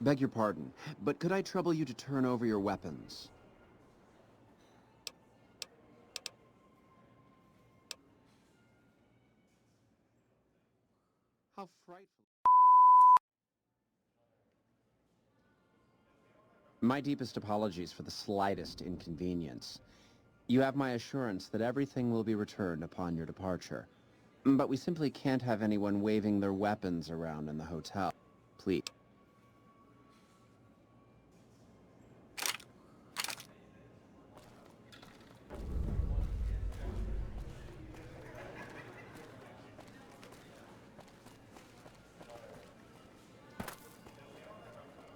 Beg your pardon, but could I trouble you to turn over your weapons? How frightful. My deepest apologies for the slightest inconvenience. You have my assurance that everything will be returned upon your departure. But we simply can't have anyone waving their weapons around in the hotel. Please.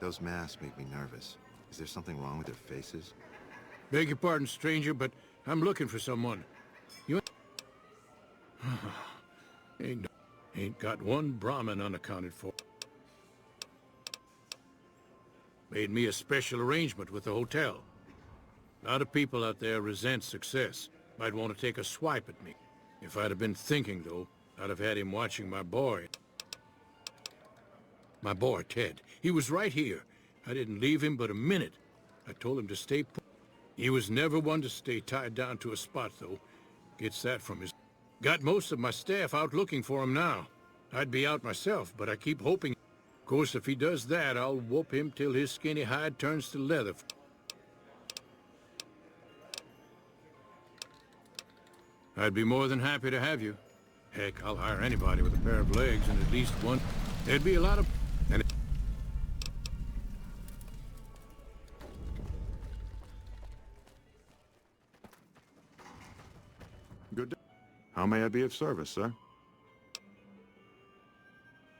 Those masks make me nervous. Is there something wrong with their faces? Beg your pardon, stranger, but I'm looking for someone. You ain't got one Brahmin unaccounted for. Made me a special arrangement with the hotel. A lot of people out there resent success. Might want to take a swipe at me. If I'd have been thinking, though, I'd have had him watching my boy. My boy, Ted. He was right here. I didn't leave him but a minute. I told him to stay put. He was never one to stay tied down to a spot, though. Gets that from his... Got most of my staff out looking for him now. I'd be out myself, but I keep hoping... Of course, if he does that, I'll whoop him till his skinny hide turns to leather. I'd be more than happy to have you. Heck, I'll hire anybody with a pair of legs and at least one. There'd be a lot of... Good day. How may I be of service, sir?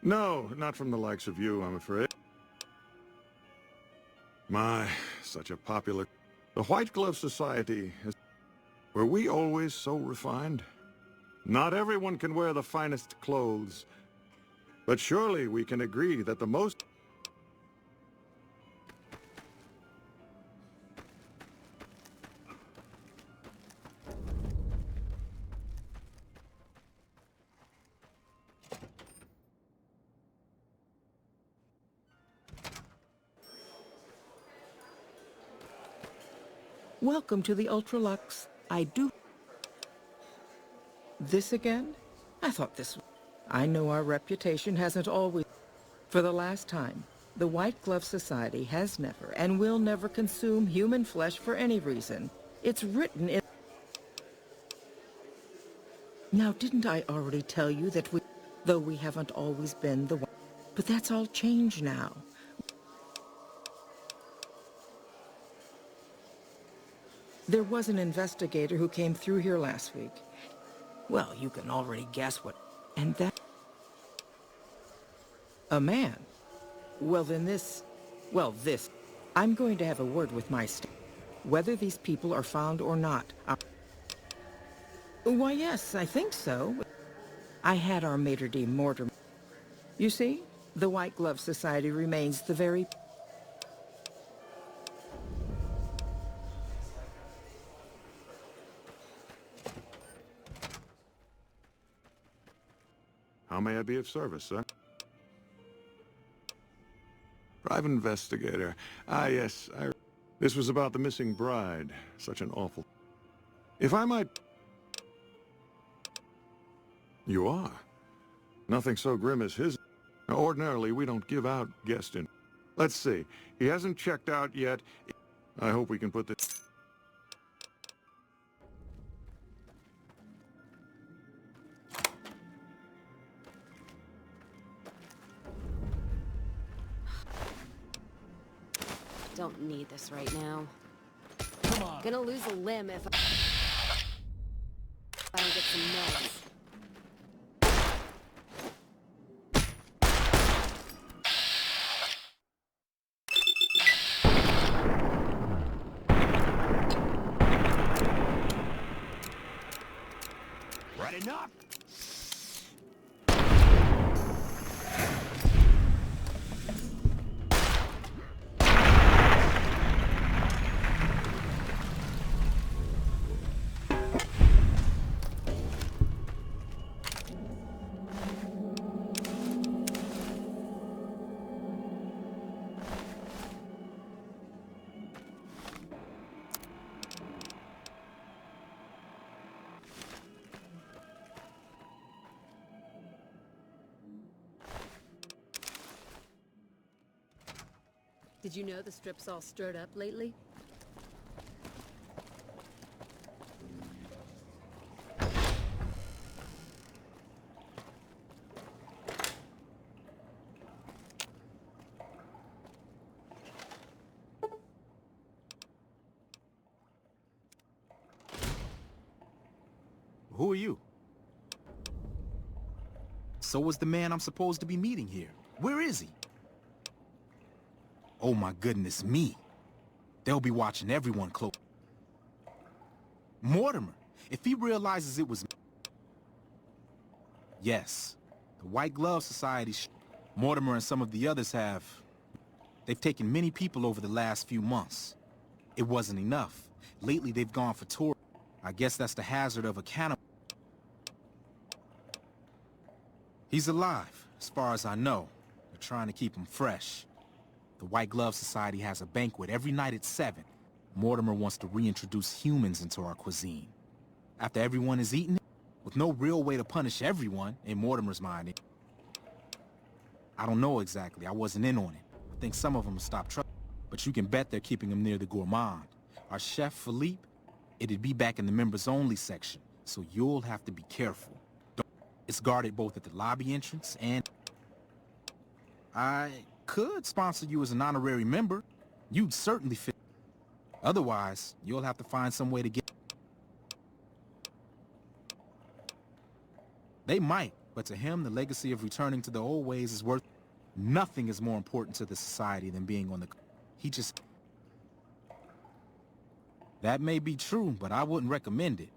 No, not from the likes of you, I'm afraid. My, such a popular... The White Glove Society is... Were we always so refined? Not everyone can wear the finest clothes. But surely we can agree that the most... Welcome to the Ultralux. I do... This again? I thought this... I know our reputation hasn't always... For the last time, the White Glove Society has never and will never consume human flesh for any reason. It's written in... Now, didn't I already tell you that we... Though we haven't always been the one... But that's all changed now. There was an investigator who came through here last week. Well, you can already guess what... And that... A man? Well, then this... Well, this... I'm going to have a word with my staff. Whether these people are found or not... Why, yes, I think so. I had our maitre d' Mortimer. You see, the White Glove Society remains the very... How may I be of service, sir? Private investigator. Ah, yes, This was about the missing bride. Such an awful... If I might... You are? Nothing so grim as his... Ordinarily, we don't give out guest in... Let's see. He hasn't checked out yet. I hope we can put this... Don't need this right now. Come on. Gonna lose a limb if I don't get some meds. Right enough! Did you know the strip's all stirred up lately? Who are you? So was the man I'm supposed to be meeting here. Where is he? Oh my goodness me. They'll be watching everyone close. Mortimer, if he realizes it was me. Yes, the White Glove Society, Mortimer and some of the others have. They've taken many people over the last few months. It wasn't enough. Lately they've gone for tours. I guess that's the hazard of a cannibal. He's alive, as far as I know. They're trying to keep him fresh. The White Glove Society has a banquet every night at 7. Mortimer wants to reintroduce humans into our cuisine. After everyone is eaten, with no real way to punish everyone, in Mortimer's mind. I don't know exactly, I wasn't in on it. I think some of them stopped trying, but you can bet they're keeping him near the gourmand. Our chef, Philippe, it'd be back in the members-only section, so you'll have to be careful. It's guarded both at the lobby entrance and... I could sponsor you as an honorary member. You'd certainly fit. Otherwise, you'll have to find some way to get... They might, but to him, the legacy of returning to the old ways is worth... Nothing is more important to the society than being on the... He just... That may be true, but I wouldn't recommend it.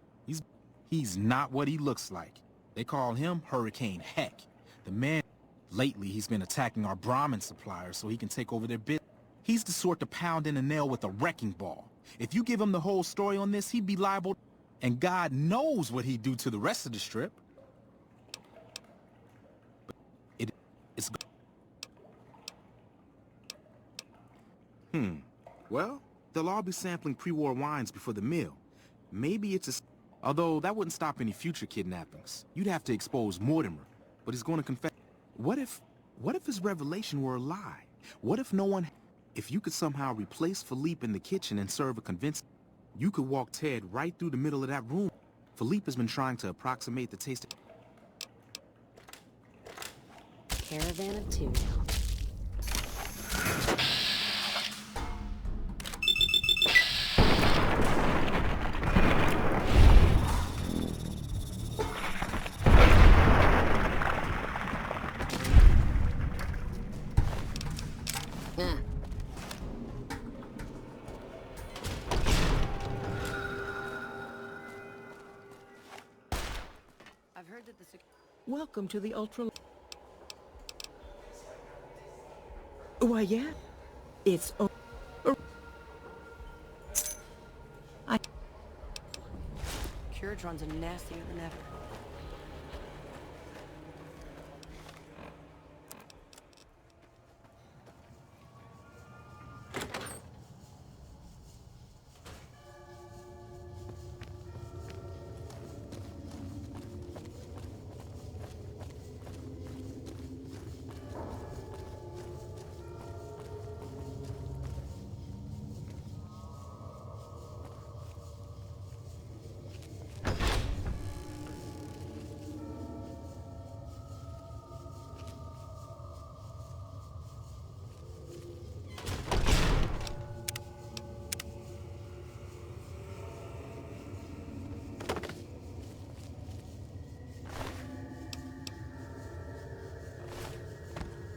He's not what he looks like. They call him Hurricane Heck. The man... Lately, he's been attacking our Brahmin suppliers so he can take over their business. He's the sort to pound in a nail with a wrecking ball. If you give him the whole story on this, he'd be liable... And God knows what he'd do to the rest of the strip. But it's... Well, they'll all be sampling pre-war wines before the meal. Maybe it's a... Although, that wouldn't stop any future kidnappings. You'd have to expose Mortimer, but he's going to confess... What if his revelation were a lie? What if no one... If you could somehow replace Philippe in the kitchen and serve a convincing... You could walk Ted right through the middle of that room. Philippe has been trying to approximate the taste of... Caravan of two. I've heard that the... Welcome to the Ultra... Why, yeah. It's... Curatron's are nastier than ever.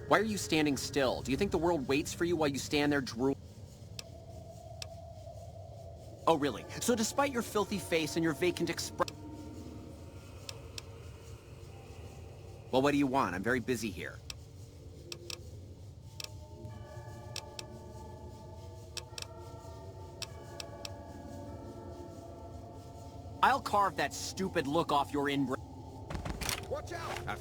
Why are you standing still? Do you think the world waits for you while you stand there drool? Oh, really? So despite your filthy face and your vacant expression... Well, what do you want? I'm very busy here. I'll carve that stupid look off your inbred... Watch out!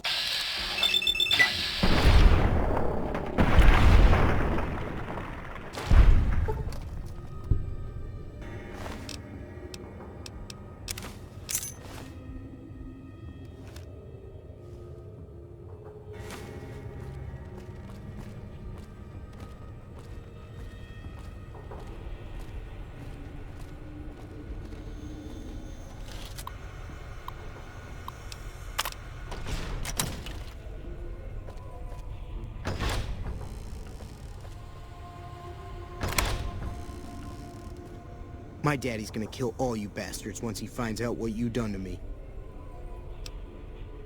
My daddy's gonna kill all you bastards once he finds out what you done to me.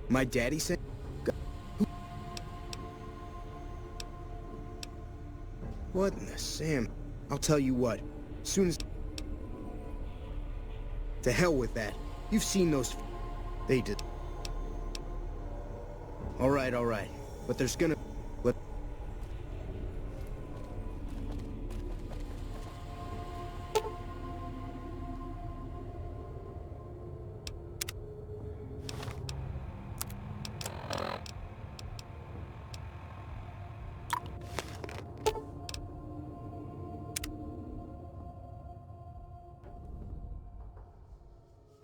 My daddy said... What in the Sam? I'll tell you what. Soon as... To hell with that. You've seen those... They did. Alright. But there's gonna... Let...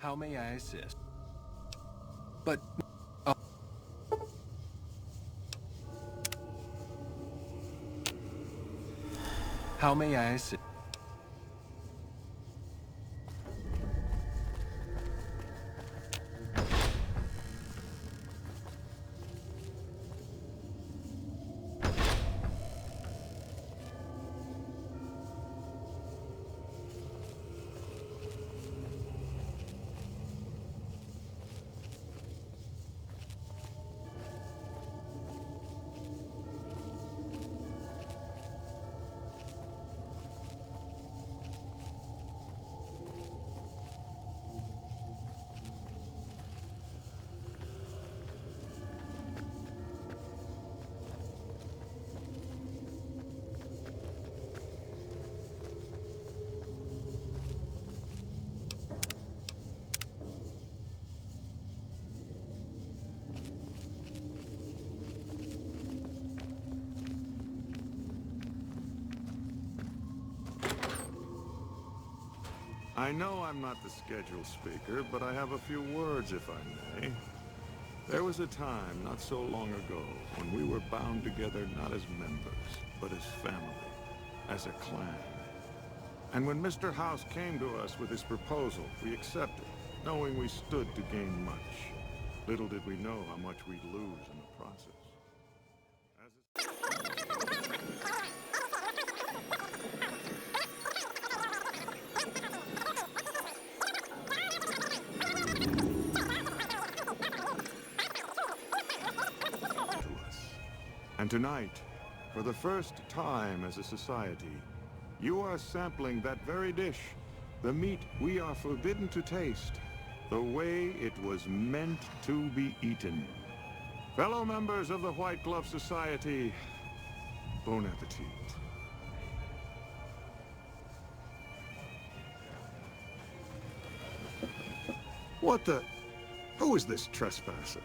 How may I assist? But... How may I assist? I know I'm not the scheduled speaker, but I have a few words, if I may. There was a time, not so long ago, when we were bound together not as members, but as family, as a clan. And when Mr. House came to us with his proposal, we accepted, knowing we stood to gain much. Little did we know how much we'd lose in the process. And tonight, for the first time as a society, you are sampling that very dish, the meat we are forbidden to taste, the way it was meant to be eaten. Fellow members of the White Glove Society, bon appetit. What the... Who is this trespasser?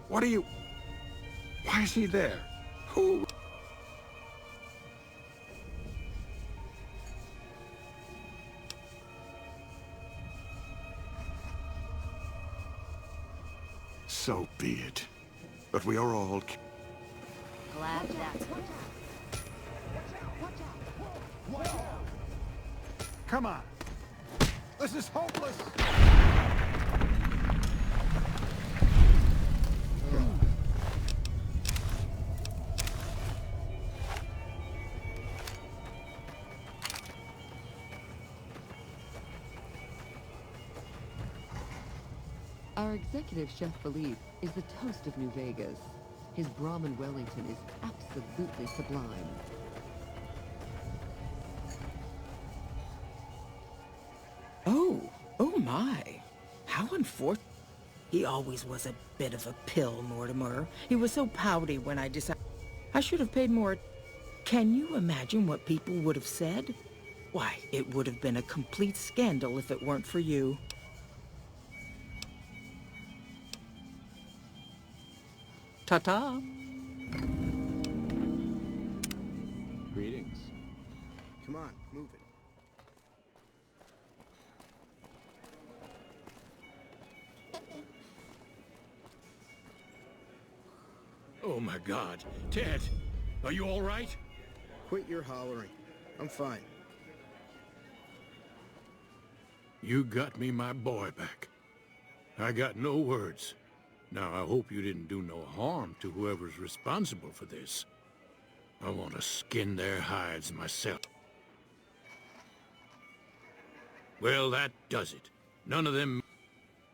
What are you... Why is he there? Who... So be it. But we are all... Glad that's... Come on! This is hopeless! Our executive chef Philippe is the toast of New Vegas. His Brahmin Wellington is absolutely sublime. Oh my. How unfortunate. He always was a bit of a pill, Mortimer. He was so pouty when I decided I should have paid more. Can you imagine what people would have said? Why, it would have been a complete scandal if it weren't for you. Ta-ta. Greetings. Come on, move it. Oh my God. Ted, are you all right? Quit your hollering. I'm fine. You got me my boy back. I got no words. Now, I hope you didn't do no harm to whoever's responsible for this. I want to skin their hides myself. Well, that does it. None of them...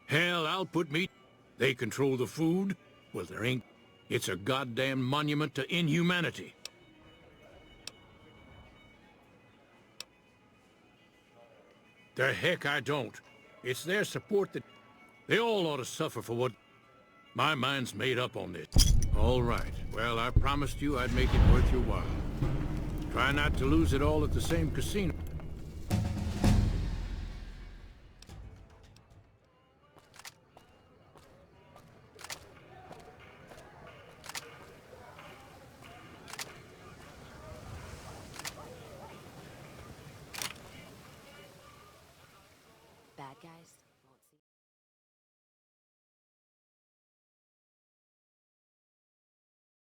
Hell, I'll put meat... They control the food? Well, there ain't... It's a goddamn monument to inhumanity. The heck I don't. It's their support that... They all ought to suffer for what... My mind's made up on this. All right. Well, I promised you I'd make it worth your while. Try not to lose it all at the same casino. Bad guys?